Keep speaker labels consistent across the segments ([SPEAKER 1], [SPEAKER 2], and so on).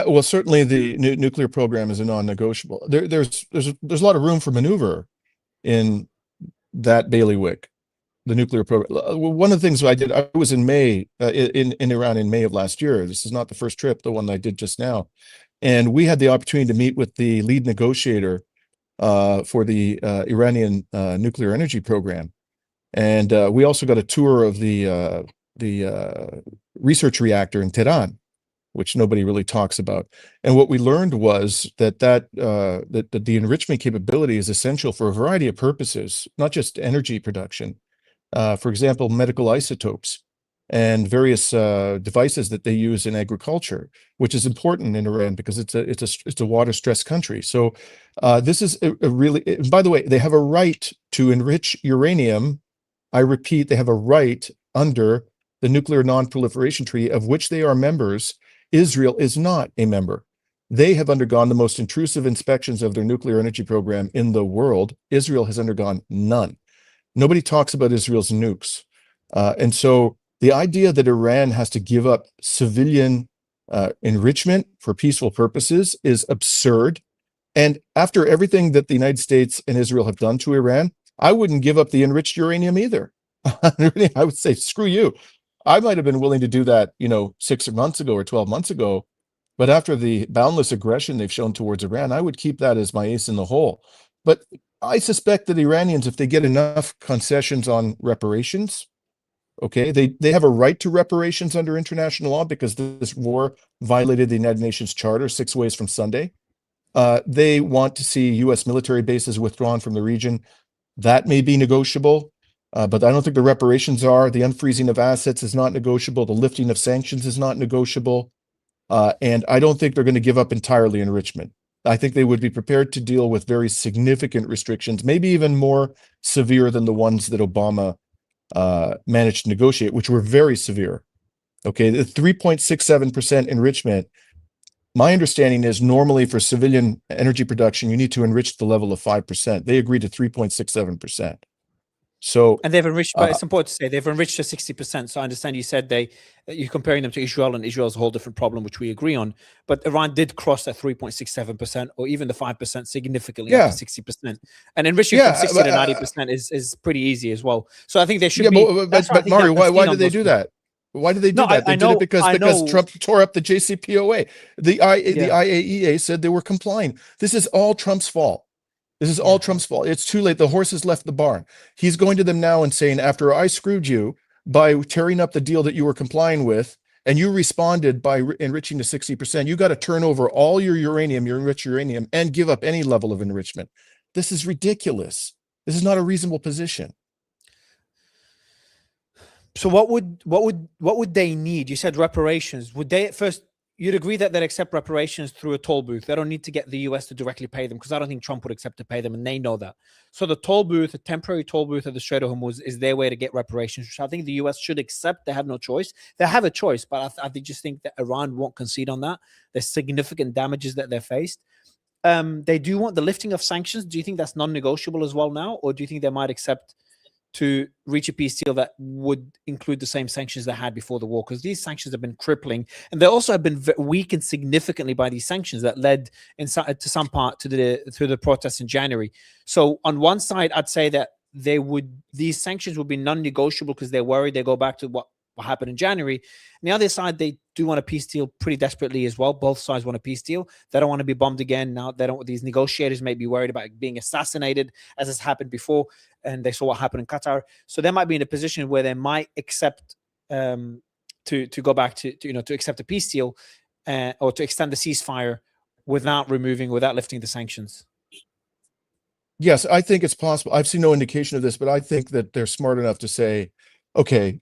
[SPEAKER 1] Well, certainly the nuclear program is a non-negotiable. There's a lot of room for maneuver in that bailiwick, the nuclear program. One of the things I did, I was in May in Iran in May of last year. This is not the first trip, the one I did just now, and we had the opportunity to meet with the lead negotiator for the Iranian nuclear energy program, and we also got a tour of the research reactor in Tehran, which nobody really talks about. And what we learned was that the enrichment capability is essential for a variety of purposes, not just energy production. For example, medical isotopes and various devices that they use in agriculture, which is important in Iran because it's a water-stressed country. So this is a really. By the way, they have a right to enrich uranium. I repeat, they have a right under the Nuclear Non-Proliferation Treaty, of which they are members. Israel is not a member. They have undergone the most intrusive inspections of their nuclear energy program in the world. Israel has undergone none. Nobody talks about Israel's nukes. And so the idea that Iran has to give up civilian enrichment for peaceful purposes is absurd. And after everything that the United States and Israel have done to Iran, I wouldn't give up the enriched uranium either. I would say, screw you. I might have been willing to do that, 6 months ago or 12 months ago, but after the boundless aggression they've shown towards Iran, I would keep that as my ace in the hole. But I suspect that Iranians, if they get enough concessions on reparations, okay, they have a right to reparations under international law because this war violated the United Nations Charter 6 ways from Sunday. They want to see U.S. military bases withdrawn from the region. That may be negotiable. But I don't think the reparations are. The unfreezing of assets is not negotiable. The lifting of sanctions is not negotiable. And I don't think they're going to give up entirely enrichment. I think they would be prepared to deal with very significant restrictions, maybe even more severe than the ones that Obama managed to negotiate, which were very severe. Okay, the 3.67% enrichment, my understanding is normally for civilian energy production, you need to enrich the level of 5%. They agreed to 3.67%. So,
[SPEAKER 2] and they've enriched, but it's important to say they've enriched to 60%. So I understand you said you're comparing them to Israel, and Israel's a whole different problem, which we agree on. But Iran did cross that 3.67% or even the 5% significantly up to 60%. And enriching from 60 to 90% is pretty easy as well. So I think they should be.
[SPEAKER 1] But Mario, why did they do that? Why did they do that? They did it because Trump tore up the JCPOA. The IAEA said they were complying. This is all Trump's fault. This is all Trump's fault. It's too late. The horse has left the barn. He's going to them now and saying, after I screwed you by tearing up the deal that you were complying with, and you responded by enriching to 60%, you got to turn over all your uranium, your enriched uranium, and give up any level of enrichment. This is ridiculous. This is not a reasonable position.
[SPEAKER 2] So what would they need? You said reparations. Would they at first? You'd agree that they'd accept reparations through a toll booth. They don't need to get the US to directly pay them, because I don't think Trump would accept to pay them, and they know that. So the toll booth, a temporary toll booth at the Strait of Hormuz, is their way to get reparations, which I think the US should accept. They have no choice. They have a choice, but I just think that Iran won't concede on that. There's significant damages that they're faced. They do want the lifting of sanctions. Do you think that's non-negotiable as well now, or do you think they might accept to reach a peace deal that would include the same sanctions they had before the war? Because these sanctions have been crippling, and they also have been weakened significantly by these sanctions that led to some part to the protests in January. So on one side, I'd say that these sanctions would be non-negotiable because they're worried they go back to what happened in January. On the other side, they do want a peace deal pretty desperately as well. Both sides want a peace deal. They don't want to be bombed again. Now these negotiators may be worried about being assassinated, as has happened before, and they saw what happened in Qatar. So they might be in a position where they might accept to go back to accept a peace deal or to extend the ceasefire without lifting the sanctions.
[SPEAKER 1] Yes, I think it's possible. I've seen no indication of this, but I think that they're smart enough to say, okay,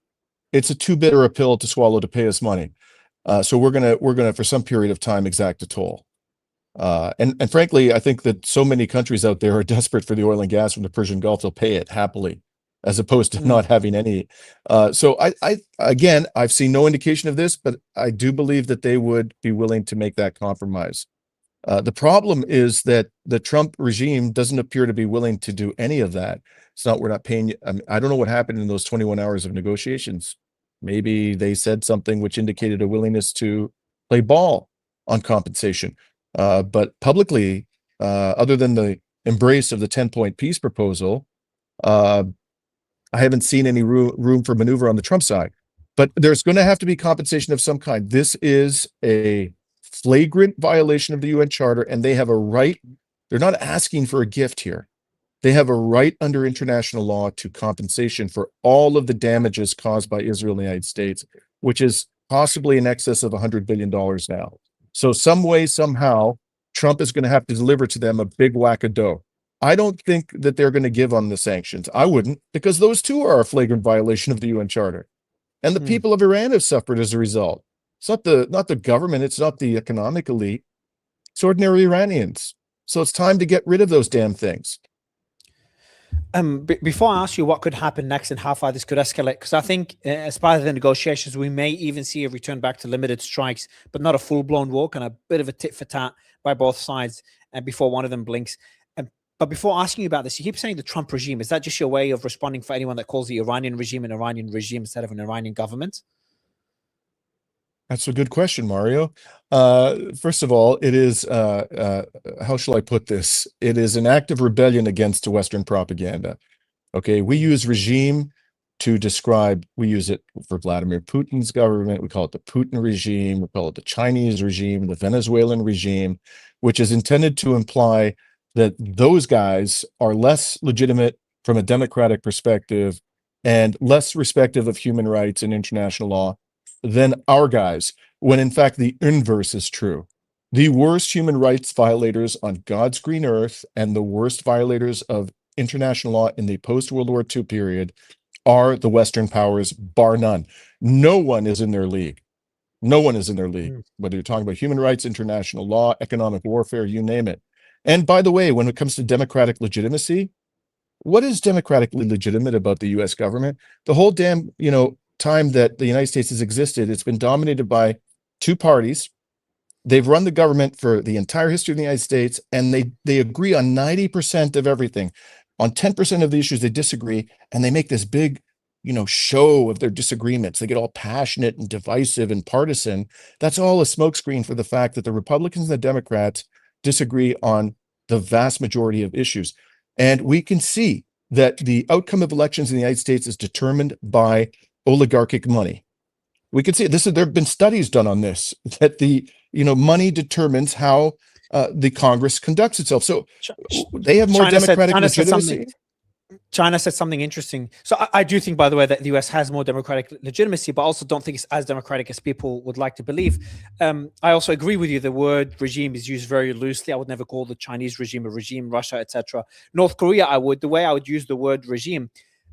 [SPEAKER 1] it's a too bitter a pill to swallow to pay us money. So we're gonna for some period of time exact a toll. And frankly, I think that so many countries out there are desperate for the oil and gas from the Persian Gulf. They'll pay it happily, as opposed to not having any. So I've seen no indication of this, but I do believe that they would be willing to make that compromise. The problem is that the Trump regime doesn't appear to be willing to do any of that. We're not paying you. I don't know what happened in those 21 hours of negotiations. Maybe they said something which indicated a willingness to play ball on compensation. But publicly, other than the embrace of the 10-point peace proposal, I haven't seen any room for maneuver on the Trump side. But there's going to have to be compensation of some kind. This is a flagrant violation of the UN Charter, and they have a right. They're not asking for a gift here. They have a right under international law to compensation for all of the damages caused by Israel and the United States, which is possibly in excess of $100 billion now. So some way, somehow, Trump is going to have to deliver to them a big whack of dough. I don't think that they're going to give on the sanctions. I wouldn't, because those too are a flagrant violation of the UN Charter. And the people of Iran have suffered as a result. It's not the government, it's not the economic elite, it's ordinary Iranians. So it's time to get rid of those damn things.
[SPEAKER 2] Before I ask you what could happen next and how far this could escalate, because I think as part of the negotiations, we may even see a return back to limited strikes, but not a full-blown war, and a bit of a tit for tat by both sides before one of them blinks. But before asking you about this, you keep saying the Trump regime. Is that just your way of responding for anyone that calls the Iranian regime an Iranian regime instead of an Iranian government?
[SPEAKER 1] That's a good question, Mario. First of all, it is, how shall I put this? It is an act of rebellion against Western propaganda. Okay, we use regime to describe, we use it for Vladimir Putin's government. We call it the Putin regime. We call it the Chinese regime, the Venezuelan regime, which is intended to imply that those guys are less legitimate from a democratic perspective and less respective of human rights and international law than our guys, when in fact the inverse is true. The worst human rights violators on God's green earth and the worst violators of international law in the post-World War II period are the Western powers, bar none. No one is in their league. No one is in their league, whether you're talking about human rights, international law, economic warfare, you name it. And by the way, when it comes to democratic legitimacy, what is democratically legitimate about the US government? The whole damn, time that the United States has existed, it's been dominated by two parties. They've run the government for the entire history of the United States, and they agree on 90% of everything. On 10% of the issues, they disagree, and they make this big, show of their disagreements. They get all passionate and divisive and partisan. That's all a smokescreen for the fact that the Republicans and the Democrats disagree on the vast majority of issues. And we can see that the outcome of elections in the United States is determined by oligarchic money. We can see it. There have been studies done on this, that the money determines how the Congress conducts itself. So they have more democratic legitimacy.
[SPEAKER 2] China said something interesting. So I do think, by the way, that the US has more democratic legitimacy, but also don't think it's as democratic as people would like to believe. I also agree with you. The word regime is used very loosely. I would never call the Chinese regime a regime, Russia, etc. North Korea, I would. The way I would use the word regime,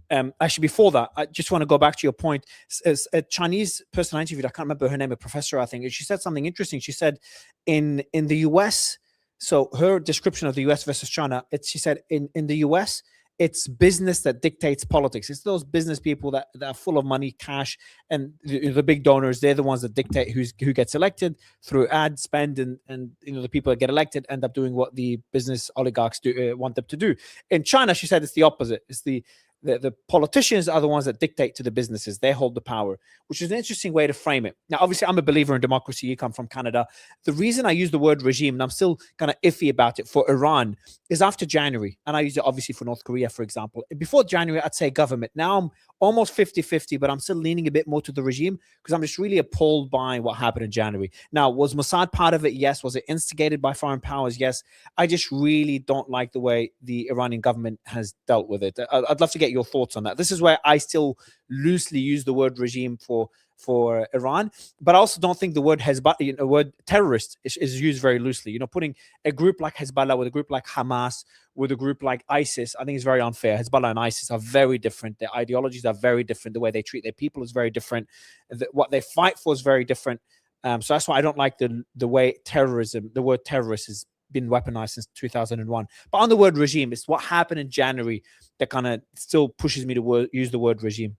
[SPEAKER 2] actually, before that, I just want to go back to your point. As a Chinese person I interviewed, I can't remember her name, a professor, I think, and she said something interesting. She said in the US, so her description of the US versus China, she said in the US, it's business that dictates politics. It's those business people that are full of money, cash, and the big donors. They're the ones that dictate who gets elected through ad spend, and the people that get elected end up doing what the business oligarchs want them to do. In China, she said it's the opposite. It's the politicians are the ones that dictate to the businesses. They hold the power, which is an interesting way to frame it. Now, obviously, I'm a believer in democracy. You come from Canada. The reason I use the word regime, and I'm still kind of iffy about it for Iran, is after January. And I use it obviously for North Korea, for example. Before January, I'd say government. Now I'm almost 50-50, but I'm still leaning a bit more to the regime because I'm just really appalled by what happened in January. Now, was Mossad part of it? Yes. Was it instigated by foreign powers? Yes. I just really don't like the way the Iranian government has dealt with it. I'd love to get your thoughts on that. This is where I still loosely use the word regime for Iran, but I also don't think the word Hezbollah, word terrorist is used very loosely. Putting a group like Hezbollah with a group like Hamas, with a group like ISIS, I think is very unfair. Hezbollah and ISIS are very different. Their ideologies are very different. The way they treat their people is very different. What they fight for is very different. So that's why I don't like the way the word terrorist has been weaponized since 2001. But on the word regime, it's what happened in January that kind of still pushes me to use the word regime.